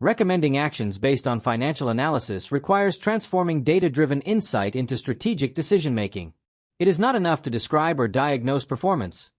Recommending actions based on financial analysis requires transforming data-driven insight into strategic decision-making. It is not enough to describe or diagnose performance.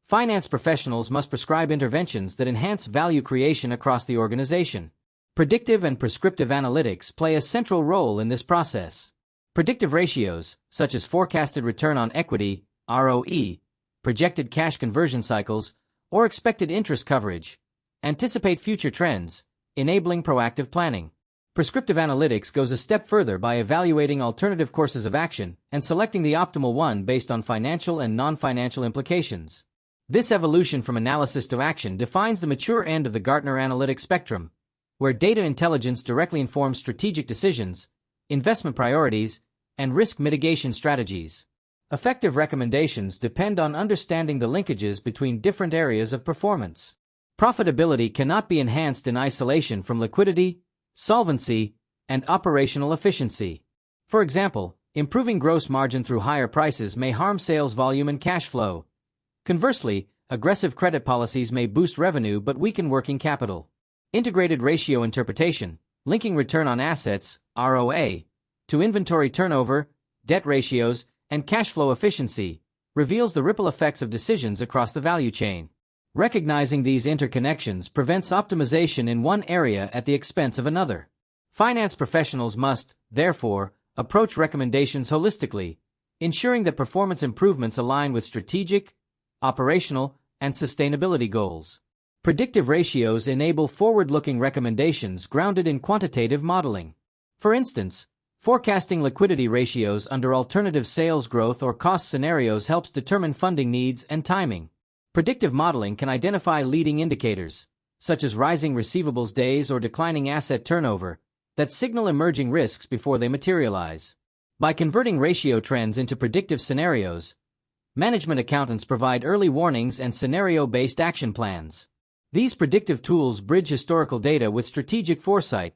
Finance professionals must prescribe interventions that enhance value creation across the organization. Predictive and prescriptive analytics play a central role in this process. Predictive ratios, such as forecasted return on equity, ROE, projected cash conversion cycles, or expected interest coverage, anticipate future trends, enabling proactive planning. Prescriptive analytics goes a step further by evaluating alternative courses of action and selecting the optimal one based on financial and non-financial implications. This evolution from analysis to action defines the mature end of the Gartner analytics spectrum, where data intelligence directly informs strategic decisions, investment priorities, and risk mitigation strategies. Effective recommendations depend on understanding the linkages between different areas of performance. Profitability cannot be enhanced in isolation from liquidity, solvency, and operational efficiency. For example, improving gross margin through higher prices may harm sales volume and cash flow. Conversely, aggressive credit policies may boost revenue but weaken working capital. Integrated ratio interpretation, linking return on assets, ROA, to inventory turnover, debt ratios, and cash flow efficiency, reveals the ripple effects of decisions across the value chain. Recognizing these interconnections prevents optimization in one area at the expense of another. Finance professionals must, therefore, approach recommendations holistically, ensuring that performance improvements align with strategic, operational, and sustainability goals. Predictive ratios enable forward-looking recommendations grounded in quantitative modeling. For instance, forecasting liquidity ratios under alternative sales growth or cost scenarios helps determine funding needs and timing. Predictive modeling can identify leading indicators, such as rising receivables days or declining asset turnover, that signal emerging risks before they materialize. By converting ratio trends into predictive scenarios, management accountants provide early warnings and scenario-based action plans. These predictive tools bridge historical data with strategic foresight,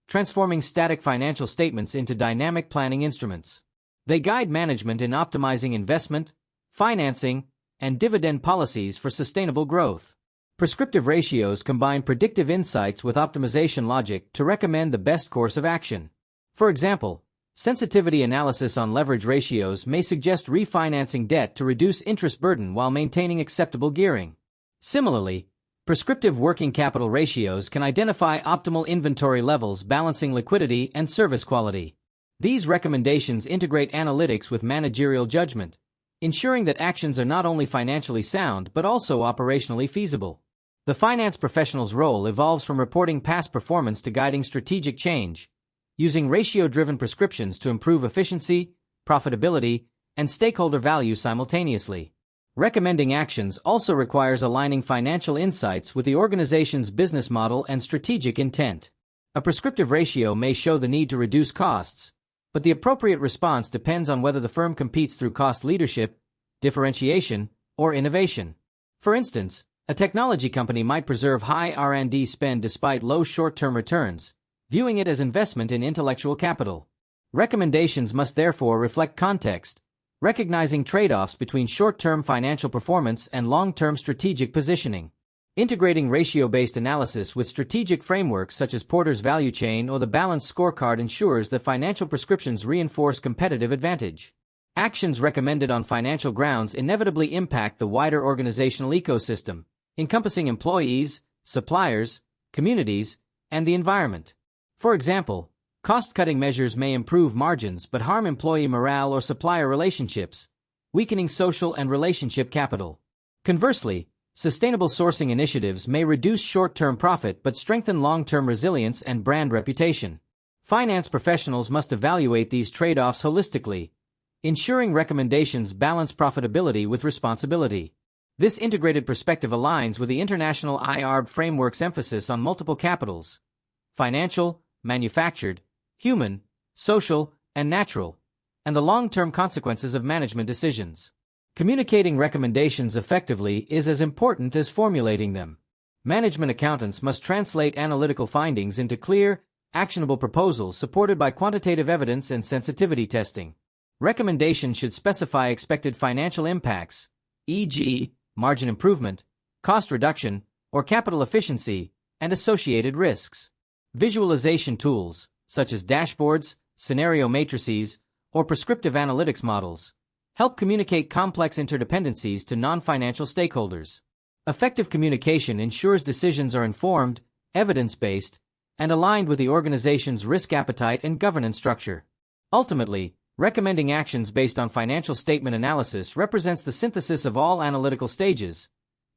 transforming static financial statements into dynamic planning instruments. They guide management in optimizing investment, financing, and dividend policies for sustainable growth. Prescriptive ratios combine predictive insights with optimization logic to recommend the best course of action. For example, sensitivity analysis on leverage ratios may suggest refinancing debt to reduce interest burden while maintaining acceptable gearing. Similarly, prescriptive working capital ratios can identify optimal inventory levels balancing liquidity and service quality. These recommendations integrate analytics with managerial judgment, ensuring that actions are not only financially sound but also operationally feasible. The finance professional's role evolves from reporting past performance to guiding strategic change, using ratio-driven prescriptions to improve efficiency, profitability, and stakeholder value simultaneously. Recommending actions also requires aligning financial insights with the organization's business model and strategic intent. A prescriptive ratio may show the need to reduce costs, but the appropriate response depends on whether the firm competes through cost leadership, differentiation, or innovation. For instance, a technology company might preserve high R&D spend despite low short-term returns, viewing it as investment in intellectual capital. Recommendations must therefore reflect context, recognizing trade-offs between short-term financial performance and long-term strategic positioning. Integrating ratio-based analysis with strategic frameworks such as Porter's value chain or the balanced scorecard ensures that financial prescriptions reinforce competitive advantage. Actions recommended on financial grounds inevitably impact the wider organizational ecosystem, encompassing employees, suppliers, communities, and the environment. For example, cost-cutting measures may improve margins but harm employee morale or supplier relationships, weakening social and relationship capital. Conversely, sustainable sourcing initiatives may reduce short-term profit but strengthen long-term resilience and brand reputation. Finance professionals must evaluate these trade-offs holistically, ensuring recommendations balance profitability with responsibility. This integrated perspective aligns with the International IARB framework's emphasis on multiple capitals: financial, manufactured, human, social, and natural, and the long-term consequences of management decisions. Communicating recommendations effectively is as important as formulating them. Management accountants must translate analytical findings into clear, actionable proposals supported by quantitative evidence and sensitivity testing. Recommendations should specify expected financial impacts, e.g., margin improvement, cost reduction, or capital efficiency, and associated risks. Visualization tools, such as dashboards, scenario matrices, or prescriptive analytics models, help communicate complex interdependencies to non-financial stakeholders. Effective communication ensures decisions are informed, evidence-based, and aligned with the organization's risk appetite and governance structure. Ultimately, recommending actions based on financial statement analysis represents the synthesis of all analytical stages: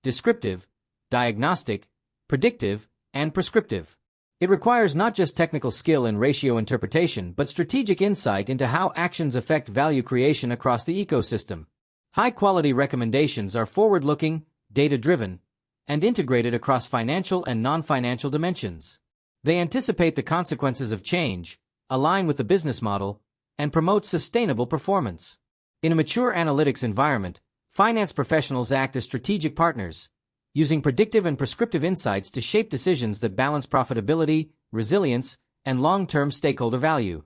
descriptive, diagnostic, predictive, and prescriptive. It requires not just technical skill in ratio interpretation but strategic insight into how actions affect value creation across the ecosystem. High-quality recommendations are forward-looking, data-driven, and integrated across financial and non-financial dimensions. They anticipate the consequences of change, align with the business model, and promote sustainable performance. In a mature analytics environment, finance professionals act as strategic partners, using predictive and prescriptive insights to shape decisions that balance profitability, resilience, and long-term stakeholder value.